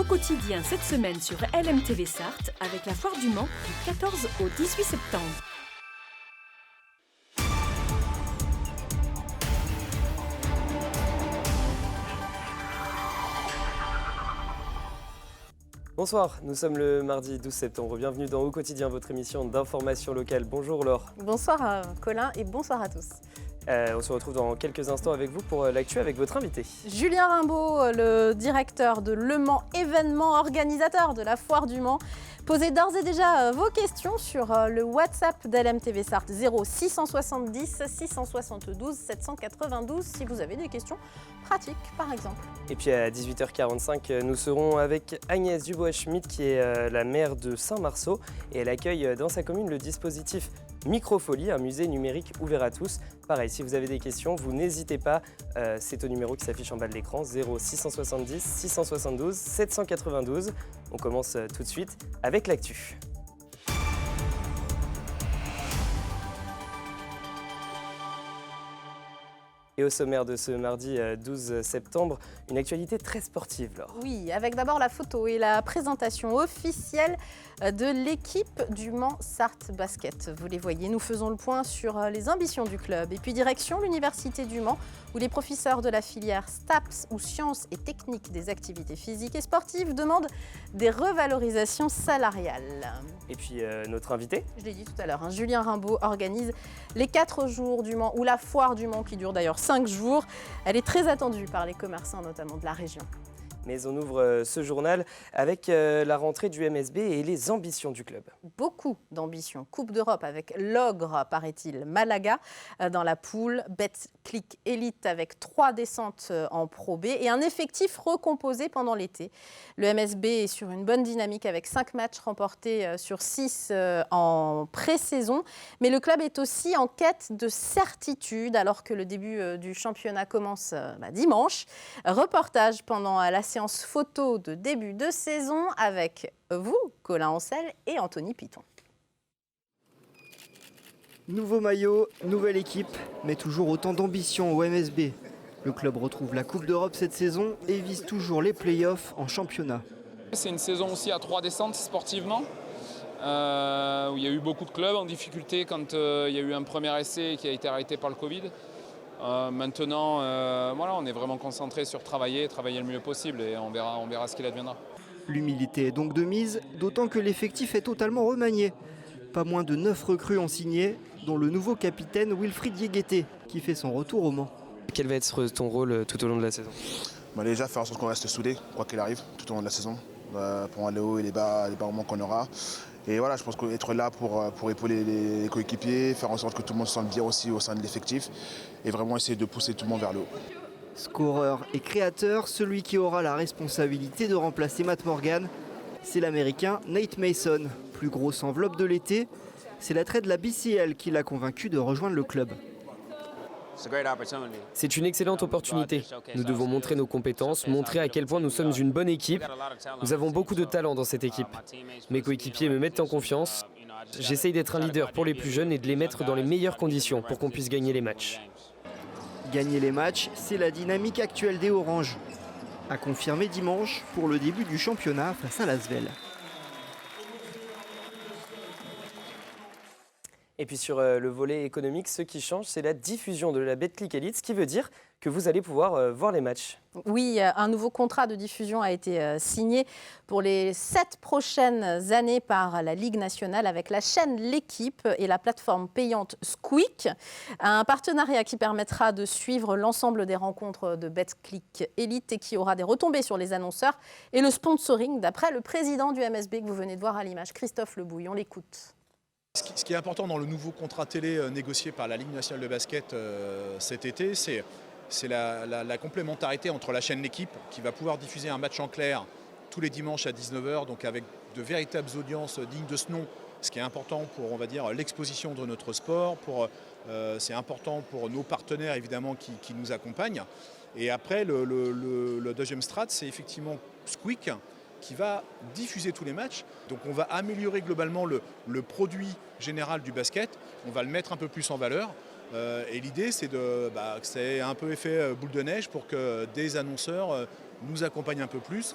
Au quotidien cette semaine sur LMTV Sarthe avec la Foire du Mans du 14 au 18 septembre. Bonsoir, nous sommes le mardi 12 septembre. Bienvenue dans Au quotidien, votre émission d'information locale. Bonjour Laure. Bonsoir Colin et bonsoir à tous. On se retrouve dans quelques instants avec vous pour l'actu avec votre invité. Julien Rimbaud, le directeur de Le Mans événement, organisateur de la Foire du Mans. Posez d'ores et déjà vos questions sur le WhatsApp d'LMTV Sarthe 0670 672 792 si vous avez des questions pratiques par exemple. Et puis à 18h45, nous serons avec Agnès Dubois-Schmitt qui est la maire de Saint-Marceau et elle accueille dans sa commune le dispositif Microfolie, un musée numérique ouvert à tous. Pareil, si vous avez des questions, vous n'hésitez pas, c'est au numéro qui s'affiche en bas de l'écran, 0670 672 792. On commence tout de suite avec l'actu. Et au sommaire de ce mardi 12 septembre, une actualité très sportive, Laure. Oui, avec d'abord la photo et la présentation officielle de l'équipe du Mans Sarthe Basket. Vous les voyez, nous faisons le point sur les ambitions du club. Et puis direction l'Université du Mans, où les professeurs de la filière STAPS ou Sciences et Techniques des activités physiques et sportives demandent des revalorisations salariales. Et puis notre invité, je l'ai dit tout à l'heure, Julien Rimbaud organise les 4 jours du Mans, ou la foire du Mans qui dure d'ailleurs 5 jours. Elle est très attendue par les commerçants, notamment de la région. Mais on ouvre ce journal avec la rentrée du MSB et les ambitions du club. Beaucoup d'ambitions. Coupe d'Europe avec l'ogre, paraît-il, Malaga dans la poule. Betclic Elite avec 3 descentes en Pro B et un effectif recomposé pendant l'été. Le MSB est sur une bonne dynamique avec 5 matchs remportés sur 6 en pré-saison. Mais le club est aussi en quête de certitude alors que le début du championnat commence dimanche. Reportage pendant la séance photo de début de saison avec vous, Colin Ancel et Anthony Piton. Nouveau maillot, nouvelle équipe, mais toujours autant d'ambition au MSB. Le club retrouve la Coupe d'Europe cette saison et vise toujours les playoffs en championnat. C'est une saison aussi à 3 descentes sportivement, où il y a eu beaucoup de clubs en difficulté quand il y a eu un premier essai qui a été arrêté par le Covid. Maintenant, on est vraiment concentré sur travailler le mieux possible et on verra ce qu'il adviendra. L'humilité est donc de mise, d'autant que l'effectif est totalement remanié. Pas moins de 9 recrues ont signé, dont le nouveau capitaine Wilfried Yeguete, qui fait son retour au Mans. Quel va être ton rôle tout au long de la saison ? Déjà faire en sorte qu'on reste soudés, quoi qu'il arrive, tout au long de la saison, pour aller haut et les bas moments qu'on aura. Et voilà, je pense qu'être là pour épauler les coéquipiers, faire en sorte que tout le monde se sente bien aussi au sein de l'effectif et vraiment essayer de pousser tout le monde vers le haut. Scoreur et créateur, celui qui aura la responsabilité de remplacer Matt Morgan, c'est l'Américain Nate Mason. Plus grosse enveloppe de l'été, c'est l'attrait de la BCL qui l'a convaincu de rejoindre le club. C'est une excellente opportunité. Nous devons montrer nos compétences, montrer à quel point nous sommes une bonne équipe. Nous avons beaucoup de talent dans cette équipe. Mes coéquipiers me mettent en confiance. J'essaye d'être un leader pour les plus jeunes et de les mettre dans les meilleures conditions pour qu'on puisse gagner les matchs. Gagner les matchs, c'est la dynamique actuelle des Oranges. À confirmer dimanche pour le début du championnat face à l'Asvel. Et puis sur le volet économique, ce qui change, c'est la diffusion de la Betclic Elite, ce qui veut dire que vous allez pouvoir voir les matchs. Oui, un nouveau contrat de diffusion a été signé pour les 7 prochaines années par la Ligue nationale avec la chaîne L'Équipe et la plateforme payante Squeak. Un partenariat qui permettra de suivre l'ensemble des rencontres de Betclic Elite et qui aura des retombées sur les annonceurs et le sponsoring, d'après le président du MSB que vous venez de voir à l'image, Christophe Lebouille. On l'écoute. Ce qui est important dans le nouveau contrat télé négocié par la Ligue nationale de basket cet été, c'est la complémentarité entre la chaîne L'Équipe qui va pouvoir diffuser un match en clair tous les dimanches à 19h, donc avec de véritables audiences dignes de ce nom, ce qui est important pour, on va dire, l'exposition de notre sport, c'est important pour nos partenaires évidemment qui nous accompagnent. Et après, le deuxième strat, c'est effectivement Squeak, qui va diffuser tous les matchs. Donc on va améliorer globalement le produit général du basket, on va le mettre un peu plus en valeur. Et l'idée, c'est que c'est un peu effet boule de neige pour que des annonceurs nous accompagnent un peu plus.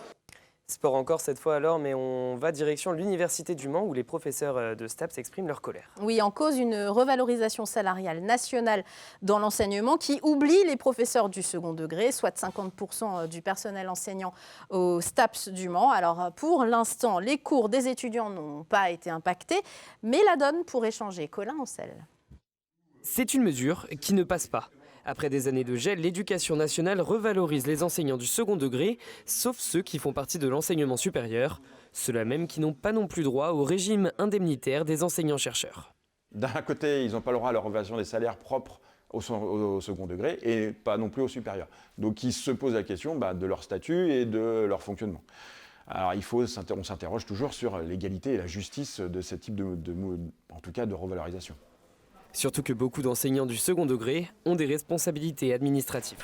Sport encore cette fois alors, mais on va direction l'Université du Mans où les professeurs de STAPS expriment leur colère. Oui, en cause une revalorisation salariale nationale dans l'enseignement qui oublie les professeurs du second degré, soit 50% du personnel enseignant au STAPS du Mans. Alors pour l'instant, les cours des étudiants n'ont pas été impactés, mais la donne pourrait changer. Colin Ancel. C'est une mesure qui ne passe pas. Après des années de gel, l'éducation nationale revalorise les enseignants du second degré, sauf ceux qui font partie de l'enseignement supérieur, ceux-là même qui n'ont pas non plus droit au régime indemnitaire des enseignants-chercheurs. D'un côté, ils n'ont pas le droit à la revalorisation des salaires propres au second degré et pas non plus au supérieur. Donc ils se posent la question de leur statut et de leur fonctionnement. Alors on s'interroge toujours sur l'égalité et la justice de ce type en tout cas de revalorisation. Surtout que beaucoup d'enseignants du second degré ont des responsabilités administratives.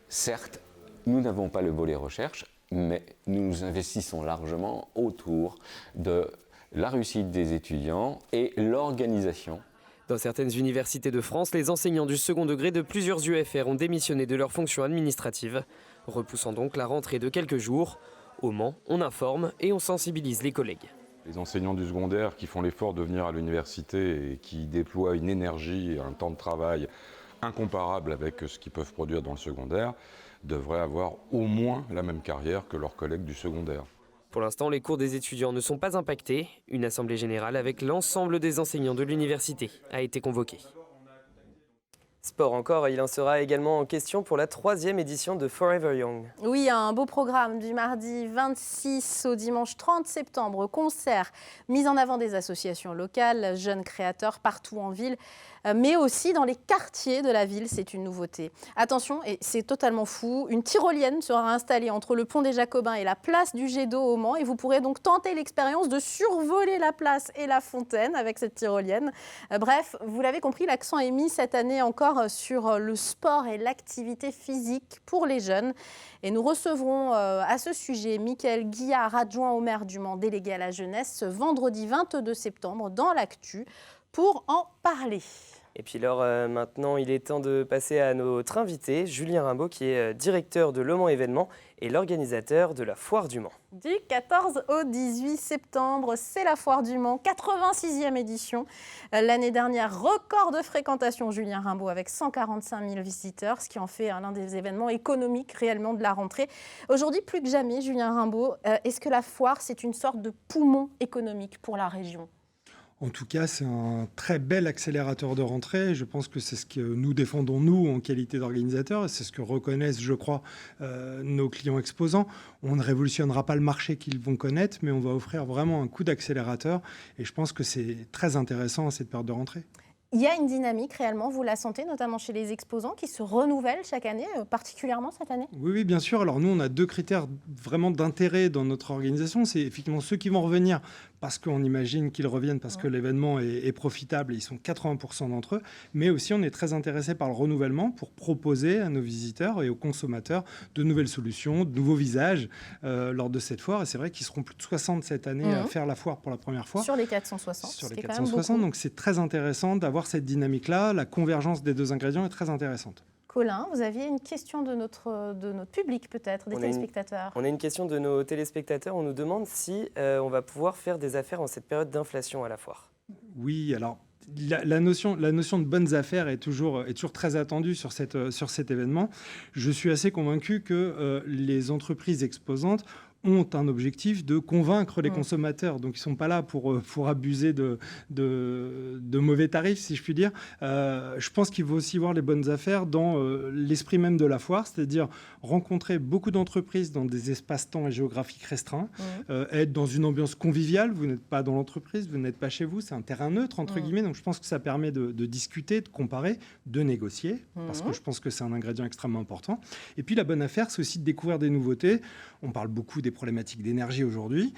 Certes, nous n'avons pas le volet recherche, mais nous nous investissons largement autour de la réussite des étudiants et l'organisation. Dans certaines universités de France, les enseignants du second degré de plusieurs UFR ont démissionné de leurs fonctions administratives, repoussant donc la rentrée de quelques jours. Au Mans, on informe et on sensibilise les collègues. Les enseignants du secondaire qui font l'effort de venir à l'université et qui déploient une énergie et un temps de travail incomparable avec ce qu'ils peuvent produire dans le secondaire devraient avoir au moins la même carrière que leurs collègues du secondaire. Pour l'instant, les cours des étudiants ne sont pas impactés. Une assemblée générale avec l'ensemble des enseignants de l'université a été convoquée. Sport encore, il en sera également en question pour la 3e édition de Forever Young. Oui, un beau programme du mardi 26 au dimanche 30 septembre. Concert, mise en avant des associations locales, jeunes créateurs partout en ville, mais aussi dans les quartiers de la ville, c'est une nouveauté. Attention, et c'est totalement fou, une tyrolienne sera installée entre le pont des Jacobins et la place du Jet d'eau au Mans et vous pourrez donc tenter l'expérience de survoler la place et la fontaine avec cette tyrolienne. Bref, vous l'avez compris, l'accent est mis cette année encore sur le sport et l'activité physique pour les jeunes. Et nous recevrons à ce sujet Mickaël Guillard, adjoint au maire du Mans, délégué à la jeunesse, ce vendredi 22 septembre dans l'actu pour en parler. Et puis alors maintenant, il est temps de passer à notre invité, Julien Rimbaud, qui est directeur de Le Mans Événements et l'organisateur de la Foire du Mans. Du 14 au 18 septembre, c'est la Foire du Mans, 86e édition. L'année dernière, record de fréquentation, Julien Rimbaud, avec 145 000 visiteurs, ce qui en fait l'un des événements économiques réellement de la rentrée. Aujourd'hui, plus que jamais, Julien Rimbaud, est-ce que la Foire, c'est une sorte de poumon économique pour la région ? En tout cas, c'est un très bel accélérateur de rentrée. Je pense que c'est ce que nous défendons, nous, en qualité d'organisateurs. C'est ce que reconnaissent, je crois, nos clients exposants. On ne révolutionnera pas le marché qu'ils vont connaître, mais on va offrir vraiment un coup d'accélérateur. Et je pense que c'est très intéressant à cette période de rentrée. Il y a une dynamique réellement, vous la sentez, notamment chez les exposants, qui se renouvellent chaque année, particulièrement cette année ? Oui, bien sûr. Alors nous, on a 2 critères vraiment d'intérêt dans notre organisation. C'est effectivement ceux qui vont revenir parce qu'on imagine qu'ils reviennent parce que l'événement est profitable et ils sont 80% d'entre eux. Mais aussi, on est très intéressé par le renouvellement pour proposer à nos visiteurs et aux consommateurs de nouvelles solutions, de nouveaux visages lors de cette foire. Et c'est vrai qu'ils seront plus de 60 cette année à faire la foire pour la première fois. Sur les 460. Sur les 460, donc c'est très intéressant d'avoir cette dynamique-là. La convergence des 2 ingrédients est très intéressante. Colin, vous aviez une question de notre public peut-être, des téléspectateurs. On a une question de nos téléspectateurs. On nous demande si on va pouvoir faire des affaires en cette période d'inflation à la foire. Oui, alors la notion de bonnes affaires est toujours très attendue sur cet événement. Je suis assez convaincu que les entreprises exposantes ont un objectif de convaincre les consommateurs. Donc, ils ne sont pas là pour abuser de mauvais tarifs, si je puis dire. Je pense qu'il faut aussi voir les bonnes affaires dans l'esprit même de la foire, c'est-à-dire rencontrer beaucoup d'entreprises dans des espaces-temps et géographiques restreints, être dans une ambiance conviviale. Vous n'êtes pas dans l'entreprise, vous n'êtes pas chez vous, c'est un terrain neutre, entre guillemets. Donc, je pense que ça permet de discuter, de comparer, de négocier, parce que je pense que c'est un ingrédient extrêmement important. Et puis, la bonne affaire, c'est aussi de découvrir des nouveautés. On parle beaucoup des problématiques d'énergie aujourd'hui.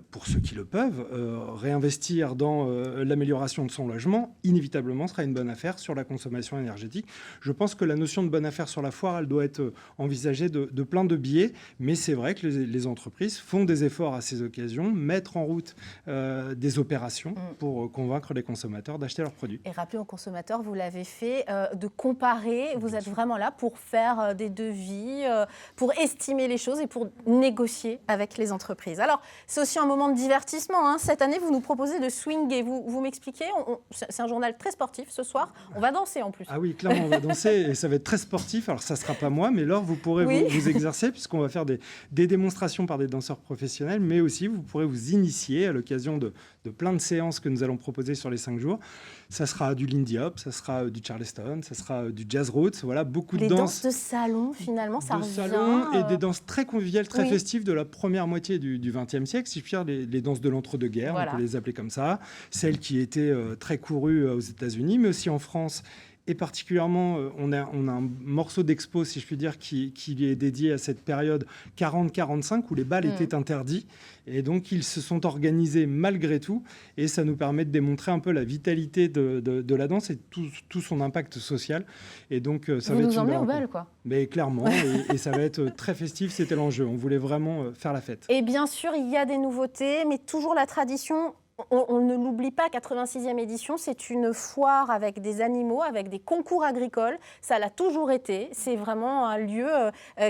Pour ceux qui le peuvent, réinvestir dans l'amélioration de son logement, inévitablement, sera une bonne affaire sur la consommation énergétique. Je pense que la notion de bonne affaire sur la foire, elle doit être envisagée de plein de biais, mais c'est vrai que les entreprises font des efforts à ces occasions, mettre en route des opérations pour convaincre les consommateurs d'acheter leurs produits. Et rappelez aux consommateurs, vous l'avez fait, de comparer. Vous êtes vraiment là pour faire des devis, pour estimer les choses et pour négocier négocier avec les entreprises. Alors, c'est aussi un moment de divertissement. Hein. Cette année, vous nous proposez de swinguer. Vous m'expliquez, c'est un journal très sportif ce soir. On va danser en plus. Ah oui, clairement, on va danser et ça va être très sportif. Alors, ça ne sera pas moi, mais Laure, vous pourrez vous exercer puisqu'on va faire des démonstrations par des danseurs professionnels, mais aussi vous pourrez vous initier à l'occasion de plein de séances que nous allons proposer sur les 5 jours. Ça sera du Lindy Hop, ça sera du Charleston, ça sera du Jazz Roots, voilà, beaucoup de danses. Les danses de salon, finalement, ça revient. Salon et des danses très conviviales, très festives de la première moitié du XXe siècle, si je puis dire, les danses de l'entre-deux-guerres, on peut les appeler comme ça. Celles qui étaient très courues aux États-Unis, mais aussi en France. Et particulièrement, on a un morceau d'expo, si je puis dire, qui est dédié à cette période 40-45 où les bals étaient interdits. Et donc, ils se sont organisés malgré tout. Et ça nous permet de démontrer un peu la vitalité de la danse et tout son impact social. Et donc, ça va être nous emmenez au bal, quoi. Mais clairement, et ça va être très festif. C'était l'enjeu. On voulait vraiment faire la fête. Et bien sûr, il y a des nouveautés, mais toujours la tradition. On ne l'oublie pas, 86e édition, c'est une foire avec des animaux, avec des concours agricoles. Ça l'a toujours été. C'est vraiment un lieu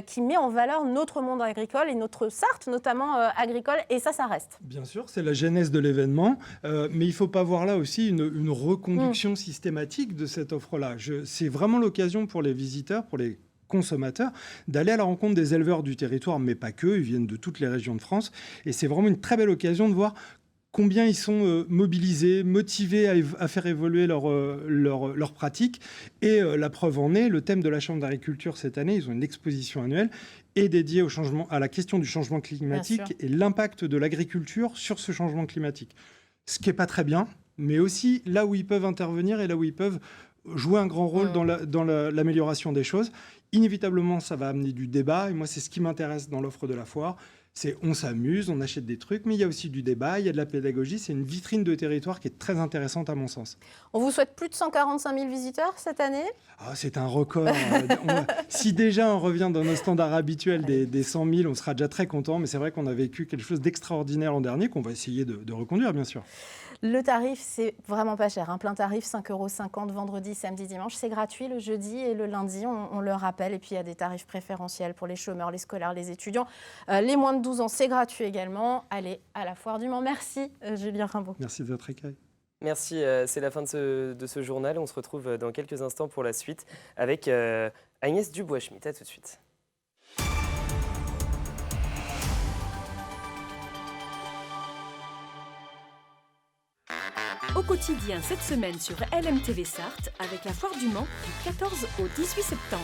qui met en valeur notre monde agricole et notre Sarthe, notamment agricole. Et ça reste. Bien sûr, c'est la genèse de l'événement. Mais il ne faut pas voir là aussi une reconduction systématique de cette offre-là. C'est vraiment l'occasion pour les visiteurs, pour les consommateurs, d'aller à la rencontre des éleveurs du territoire, mais pas que. Ils viennent de toutes les régions de France. Et c'est vraiment une très belle occasion de voir combien ils sont mobilisés, motivés à faire évoluer leur pratique. Et la preuve en est, le thème de la Chambre d'agriculture cette année, ils ont une exposition annuelle, est dédiée à la question du changement climatique et l'impact de l'agriculture sur ce changement climatique. Ce qui n'est pas très bien, mais aussi là où ils peuvent intervenir et là où ils peuvent jouer un grand rôle dans l'amélioration des choses. Inévitablement, ça va amener du débat. Et moi, c'est ce qui m'intéresse dans l'offre de la foire. On s'amuse, on achète des trucs, mais il y a aussi du débat, il y a de la pédagogie. C'est une vitrine de territoire qui est très intéressante à mon sens. On vous souhaite plus de 145 000 visiteurs cette année ? C'est un record. Si déjà on revient dans nos standards habituels des 100 000, on sera déjà très content. Mais c'est vrai qu'on a vécu quelque chose d'extraordinaire l'an dernier qu'on va essayer de reconduire, bien sûr. Le tarif, c'est vraiment pas cher. Un plein tarif, 5,50 € vendredi, samedi, dimanche. C'est gratuit le jeudi et le lundi, on le rappelle. Et puis, il y a des tarifs préférentiels pour les chômeurs, les scolaires, les étudiants. Les moins de 12 ans, c'est gratuit également. Allez, à la Foire du Mans. Merci, Julien Rimbaud. Merci de votre accueil. Merci, c'est la fin de ce journal. On se retrouve dans quelques instants pour la suite avec Agnès Dubois-Schmitt. À tout de suite. Au quotidien cette semaine sur LMTV Sarthe avec la Foire du Mans du 14 au 18 septembre.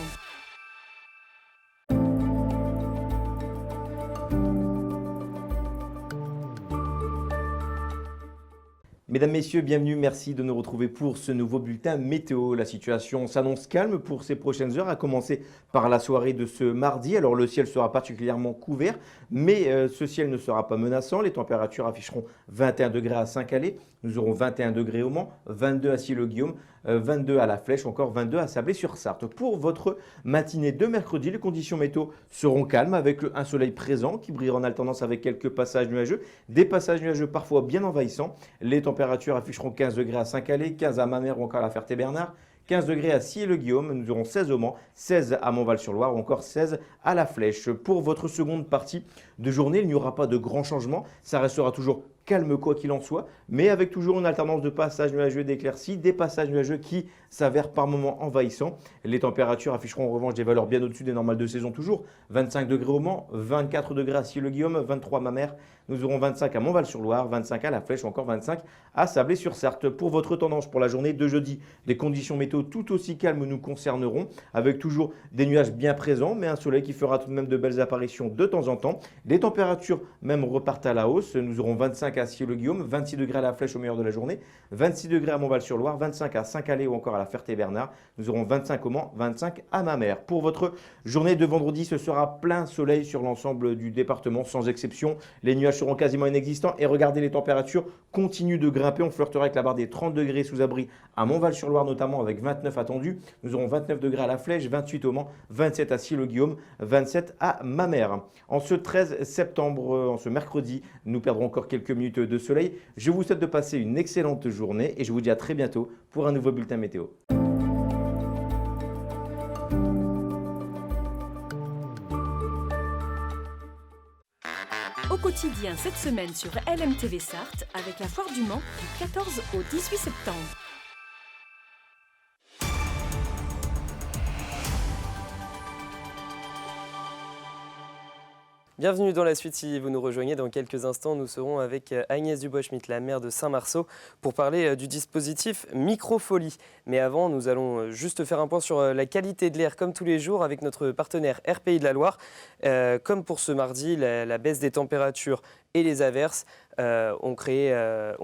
Mesdames, Messieurs, bienvenue, merci de nous retrouver pour ce nouveau bulletin météo. La situation s'annonce calme pour ces prochaines heures, à commencer par la soirée de ce mardi. Alors le ciel sera particulièrement couvert, mais ce ciel ne sera pas menaçant. Les températures afficheront 21 degrés à Saint-Calais, nous aurons 21 degrés au Mans, 22 à Sille-le-Guillaume, 22 à La Flèche, encore 22 à Sablé-sur-Sarthe. Pour votre matinée de mercredi, les conditions météo seront calmes avec un soleil présent qui brillera en alternance avec quelques passages nuageux, des passages nuageux parfois bien envahissants. Les températures afficheront 15 degrés à Saint-Calais, 15 à Mamers ou encore à La Ferté-Bernard, 15 degrés à Sille-le-Guillaume, nous aurons 16 au Mans, 16 à Montval-sur-Loire ou encore 16 à La Flèche. Pour votre seconde partie de journée, il n'y aura pas de grands changements, ça restera toujours calme quoi qu'il en soit, mais avec toujours une alternance de passages nuageux et d'éclaircies, des passages nuageux qui s'avèrent par moments envahissants. Les températures afficheront en revanche des valeurs bien au-dessus des normales de saison toujours. 25 degrés au Mans, 24 degrés à Sille-le-Guillaume, 23 à Mamers, nous aurons 25 à Montval-sur-Loire, 25 à La Flèche ou encore 25 à Sablé-sur-Sarthe. Pour votre tendance pour la journée de jeudi, des conditions météo tout aussi calmes nous concerneront, avec toujours des nuages bien présents, mais un soleil qui fera tout de même de belles apparitions de temps en temps. Les températures même repartent à la hausse, nous aurons 25 à Sille-le-Guillaume, 26 degrés à La Flèche au meilleur de la journée, 26 degrés à Montval-sur-Loire, 25 à Saint-Calais ou encore à La Ferté-Bernard, nous aurons 25 au Mans, 25 à Mamers. Pour votre journée de vendredi, ce sera plein soleil sur l'ensemble du département, sans exception. Les nuages seront quasiment inexistants et regardez, les températures continuent de grimper. On flirtera avec la barre des 30 degrés sous abri à Montval-sur-Loire notamment, avec 29 attendus. Nous aurons 29 degrés à La Flèche, 28 au Mans, 27 à Sille-le-Guillaume, 27 à Mamers. En ce 13 septembre, en ce mercredi, nous perdrons encore quelques minutes de soleil. Je vous souhaite de passer une excellente journée et je vous dis à très bientôt pour un nouveau bulletin météo. Au quotidien cette semaine sur LMTV Sarthe avec la Foire du Mans du 14 au 18 septembre. Bienvenue dans la suite, si vous nous rejoignez dans quelques instants, nous serons avec Agnès Dubois-Schmitt, la maire de Saint-Marceau, pour parler du dispositif Microfolie. Mais avant, nous allons juste faire un point sur la qualité de l'air comme tous les jours avec notre partenaire RPI de la Loire. Comme pour ce mardi, la baisse des températures et les averses ont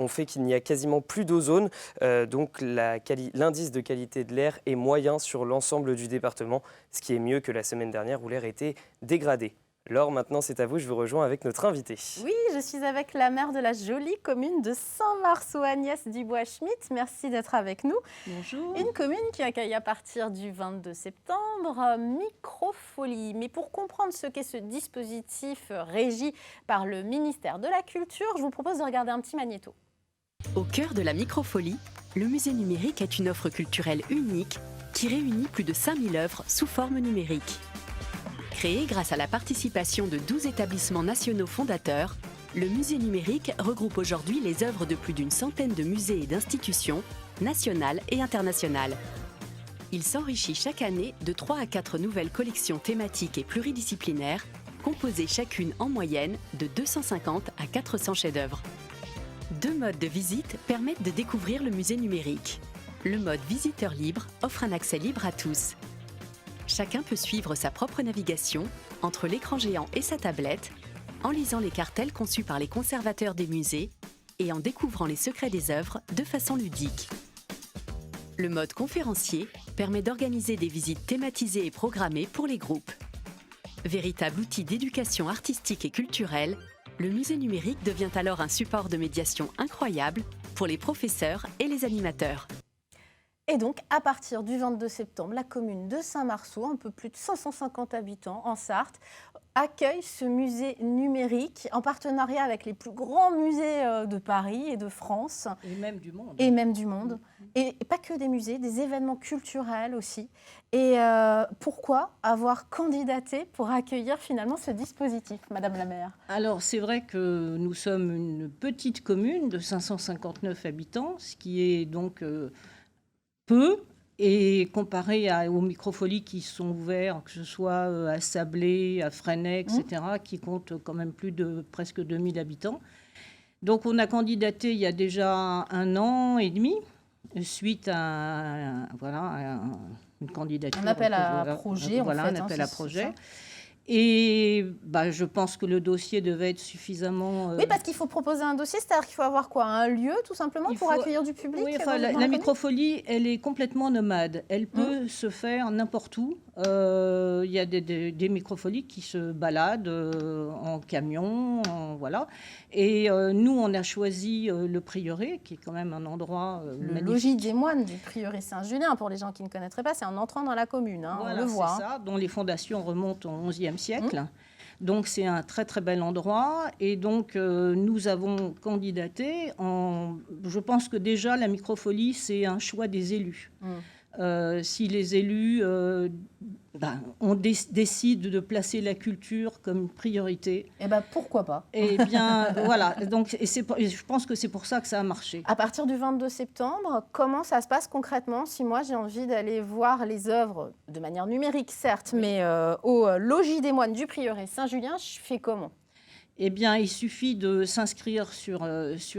fait qu'il n'y a quasiment plus d'ozone. Donc l'indice de qualité de l'air est moyen sur l'ensemble du département, ce qui est mieux que la semaine dernière où l'air était dégradé. Laure, maintenant c'est à vous, je vous rejoins avec notre invité. Oui, je suis avec la maire de la jolie commune de Saint-Marceau, Agnès Dubois-Schmitt. Merci d'être avec nous. Bonjour. Une commune qui accueille à partir du 22 septembre Microfolie. Mais pour comprendre ce qu'est ce dispositif régi par le ministère de la Culture, je vous propose de regarder un petit magnéto. Au cœur de la Microfolie, le musée numérique est une offre culturelle unique qui réunit plus de 5000 œuvres sous forme numérique. Créé grâce à la participation de 12 établissements nationaux fondateurs, le musée numérique regroupe aujourd'hui les œuvres de plus d'une centaine de musées et d'institutions, nationales et internationales. Il s'enrichit chaque année de 3 à 4 nouvelles collections thématiques et pluridisciplinaires, composées chacune en moyenne de 250 à 400 chefs-d'œuvre. 2 modes de visite permettent de découvrir le musée numérique. Le mode visiteur libre offre un accès libre à tous. Chacun peut suivre sa propre navigation entre l'écran géant et sa tablette, en lisant les cartels conçus par les conservateurs des musées et en découvrant les secrets des œuvres de façon ludique. Le mode conférencier permet d'organiser des visites thématisées et programmées pour les groupes. Véritable outil d'éducation artistique et culturelle, le musée numérique devient alors un support de médiation incroyable pour les professeurs et les animateurs. Et donc, à partir du 22 septembre, la commune de Saint-Marceau, un peu plus de 550 habitants en Sarthe, accueille ce musée numérique en partenariat avec les plus grands musées de Paris et de France. Et même du monde. Et même du monde. Et pas que des musées, des événements culturels aussi. Et pourquoi avoir candidaté pour accueillir finalement ce dispositif, Madame la maire? Alors, c'est vrai que nous sommes une petite commune de 559 habitants, ce qui est donc peu, et comparé aux Microfolies qui sont ouverts, que ce soit à Sablé, à Fresnay, etc., qui comptent quand même plus de presque 2000 habitants. Donc on a candidaté il y a déjà 1 an et demi, suite à une candidature. Un appel à projet, voilà, un appel à projet. Et je pense que le dossier devait être suffisamment... Oui, parce qu'il faut proposer un dossier, c'est-à-dire qu'il faut avoir quoi? Un lieu, tout simplement, pour accueillir du public? Oui, la Microfolie, elle est complètement nomade. Elle peut se faire n'importe où. Il y a des Microfolies qui se baladent en camion, voilà. Et nous, on a choisi le Prieuré, qui est quand même un endroit le logis des moines du Prieuré Saint-Julien, pour les gens qui ne connaîtraient pas, c'est en entrant dans la commune, voilà, on le voit. C'est ça, dont les fondations remontent au XIe siècle. Donc c'est un très très bel endroit. Et donc nous avons candidaté. Je pense que déjà la Microfolie, c'est un choix des élus. Si les élus on décide de placer la culture comme priorité. Eh pourquoi pas? Eh bien, voilà. Donc, je pense que c'est pour ça que ça a marché. À partir du 22 septembre, comment ça se passe concrètement si moi j'ai envie d'aller voir les œuvres de manière numérique, certes, mais au logis des moines du Prieuré Saint-Julien, je fais comment? Eh bien, il suffit de s'inscrire sur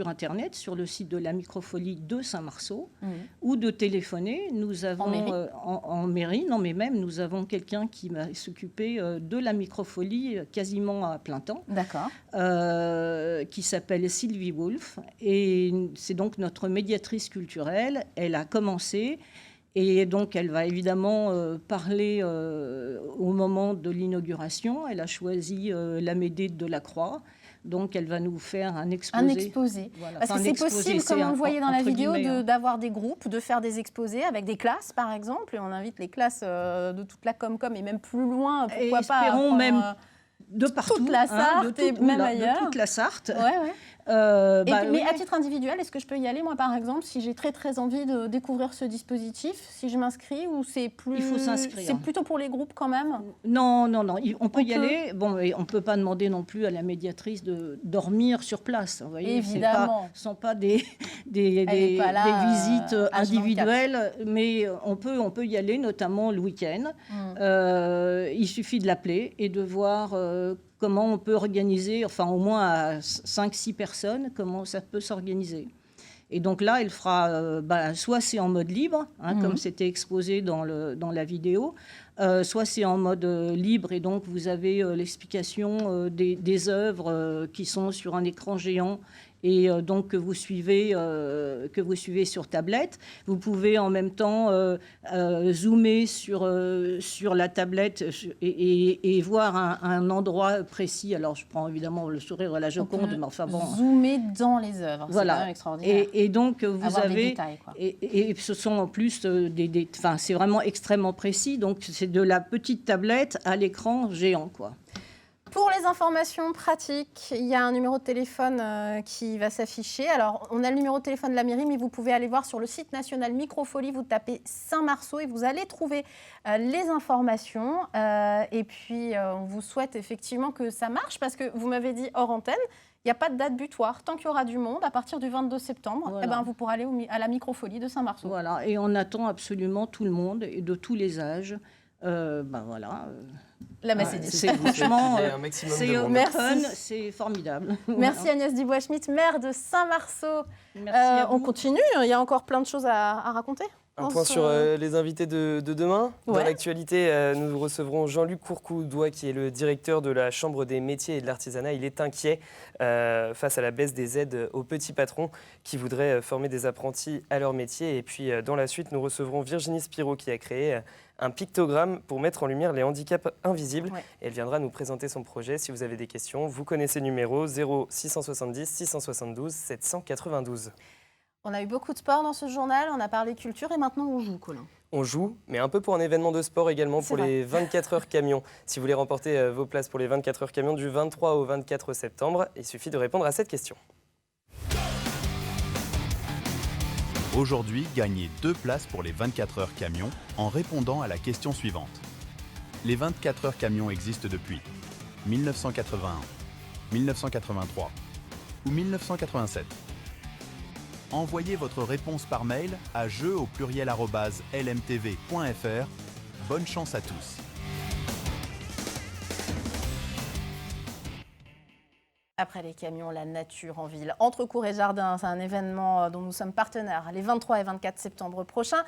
Internet, sur le site de la Microfolie de Saint-Marceau, ou de téléphoner. Nous avons, en mairie, non, mais même, nous avons quelqu'un qui va s'occuper de la Microfolie quasiment à plein temps. D'accord. Qui s'appelle Sylvie Wolf. Et c'est donc notre médiatrice culturelle. Elle a commencé. Et donc, elle va évidemment parler au moment de l'inauguration. Elle a choisi l'Amédée de la Croix. Donc, elle va nous faire un exposé. Un exposé. Voilà. Parce que c'est possible, comme on le voyait dans la vidéo, d'avoir des groupes, de faire des exposés avec des classes, par exemple. Et on invite les classes de toute la Comcom et même plus loin, pourquoi pas. Espérons même de partout, toute la Sarthe et même ailleurs. De toute la Sarthe. Mais à titre individuel, est-ce que je peux y aller, moi, par exemple, si j'ai très envie de découvrir ce dispositif, si je m'inscris, ou c'est plus... Il faut s'inscrire. C'est plutôt pour les groupes, quand même? Non, on peut y aller. Bon, et on ne peut pas demander non plus à la médiatrice de dormir sur place. Vous voyez, évidemment. Ce ne sont pas des visites individuelles, mais on peut y aller, notamment le week-end. Il suffit de l'appeler et de voir comment on peut organiser, enfin au moins à 5-6 personnes, comment ça peut s'organiser. Et donc là, elle fera, soit c'est en mode libre, comme c'était exposé dans la vidéo, soit c'est en mode libre et donc vous avez l'explication des œuvres qui sont sur un écran géant et donc que vous suivez sur tablette. Vous pouvez en même temps zoomer sur la tablette et voir un endroit précis. Alors je prends évidemment le sourire à la Joconde, mais enfin bon. Zoomer dans les œuvres, c'est quand même extraordinaire. Et donc vous avez des détails, quoi. Et ce sont en plus c'est vraiment extrêmement précis. Donc c'est de la petite tablette à l'écran géant, quoi. Pour les informations pratiques, il y a un numéro de téléphone qui va s'afficher. Alors, on a le numéro de téléphone de la mairie, mais vous pouvez aller voir sur le site national Microfolie, vous tapez Saint-Marceau et vous allez trouver les informations. Et puis, on vous souhaite effectivement que ça marche, parce que vous m'avez dit hors antenne, il n'y a pas de date butoir. Tant qu'il y aura du monde, à partir du 22 septembre, voilà. Vous pourrez aller à la Microfolie de Saint-Marceau. Voilà, et on attend absolument tout le monde, et de tous les âges. Voilà. La messe est dit. C'est franchement, c'est open, c'est formidable. Merci Agnès Dubois-Schmitt, maire de Saint-Marceau. On continue, il y a encore plein de choses à raconter. Un point sur les invités de demain. Dans l'actualité, nous recevrons Jean-Luc Courcoudois, qui est le directeur de la Chambre des métiers et de l'artisanat. Il est inquiet face à la baisse des aides aux petits patrons qui voudraient former des apprentis à leur métier. Et puis, dans la suite, nous recevrons Virginie Spiro, qui a créé un pictogramme pour mettre en lumière les handicaps invisibles. Et elle viendra nous présenter son projet. Si vous avez des questions, vous connaissez le numéro 0670 672 792. On a eu beaucoup de sport dans ce journal, on a parlé culture et maintenant on joue, Colin. On joue, mais un peu pour un événement de sport également, pour les 24 heures camions. Si vous voulez remporter vos places pour les 24 heures camions du 23 au 24 septembre, il suffit de répondre à cette question. Aujourd'hui, gagnez 2 places pour les 24 heures camions en répondant à la question suivante. Les 24 heures camions existent depuis 1981, 1983 ou 1987. Envoyez votre réponse par mail à jeu@lmtv.fr. Bonne chance à tous. Après les camions, la nature en ville. Entre cours et jardin, c'est un événement dont nous sommes partenaires les 23 et 24 septembre prochains.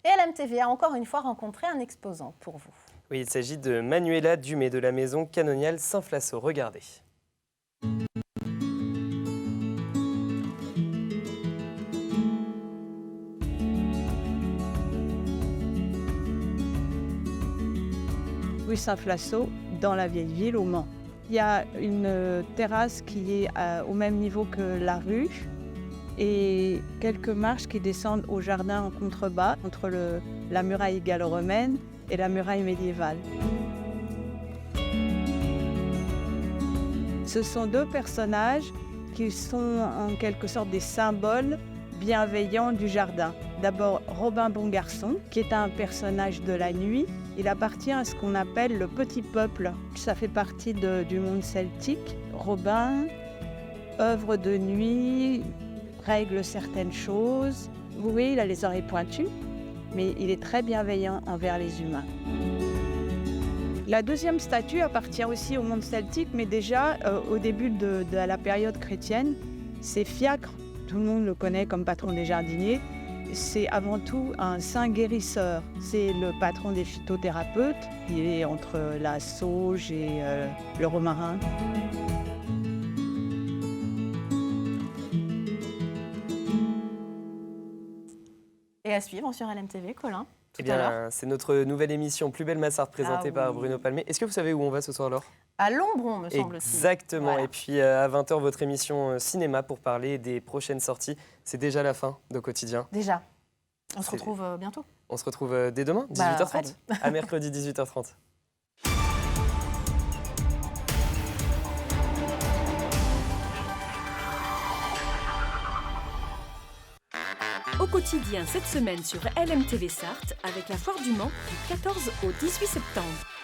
Et LMTV a encore une fois rencontré un exposant pour vous. Oui, il s'agit de Manuela Dumé de la maison canoniale Saint-Flasso. Regardez. Rue Saint-Flasso, dans la vieille ville au Mans. Il y a une terrasse qui est au même niveau que la rue et quelques marches qui descendent au jardin en contrebas entre la muraille gallo-romaine et la muraille médiévale. Ce sont 2 personnages qui sont en quelque sorte des symboles bienveillants du jardin. D'abord Robin Bongarçon, qui est un personnage de la nuit. Il appartient à ce qu'on appelle le petit peuple. Ça fait partie du monde celtique. Robin, œuvre de nuit, règle certaines choses. Vous voyez, il a les oreilles pointues, mais il est très bienveillant envers les humains. La deuxième statue appartient aussi au monde celtique, mais déjà au début de la période chrétienne, c'est Fiacre. Tout le monde le connaît comme patron des jardiniers. C'est avant tout un saint guérisseur. C'est le patron des phytothérapeutes. Il est entre la sauge et le romarin. Et à suivre sur LMTV, Colin. Eh bien, c'est notre nouvelle émission Plus belle Massart présentée par Bruno Palmé. Est-ce que vous savez où on va ce soir alors ? À Lombron, me semble-t-il. Exactement. Voilà. Et puis à 20h, votre émission cinéma pour parler des prochaines sorties. C'est déjà la fin de Quotidien. Déjà. On se retrouve bientôt. On se retrouve dès demain, 18h30. À mercredi, 18h30. quotidien cette semaine sur LMTV Sarthe avec la foire du Mans du 14 au 18 septembre.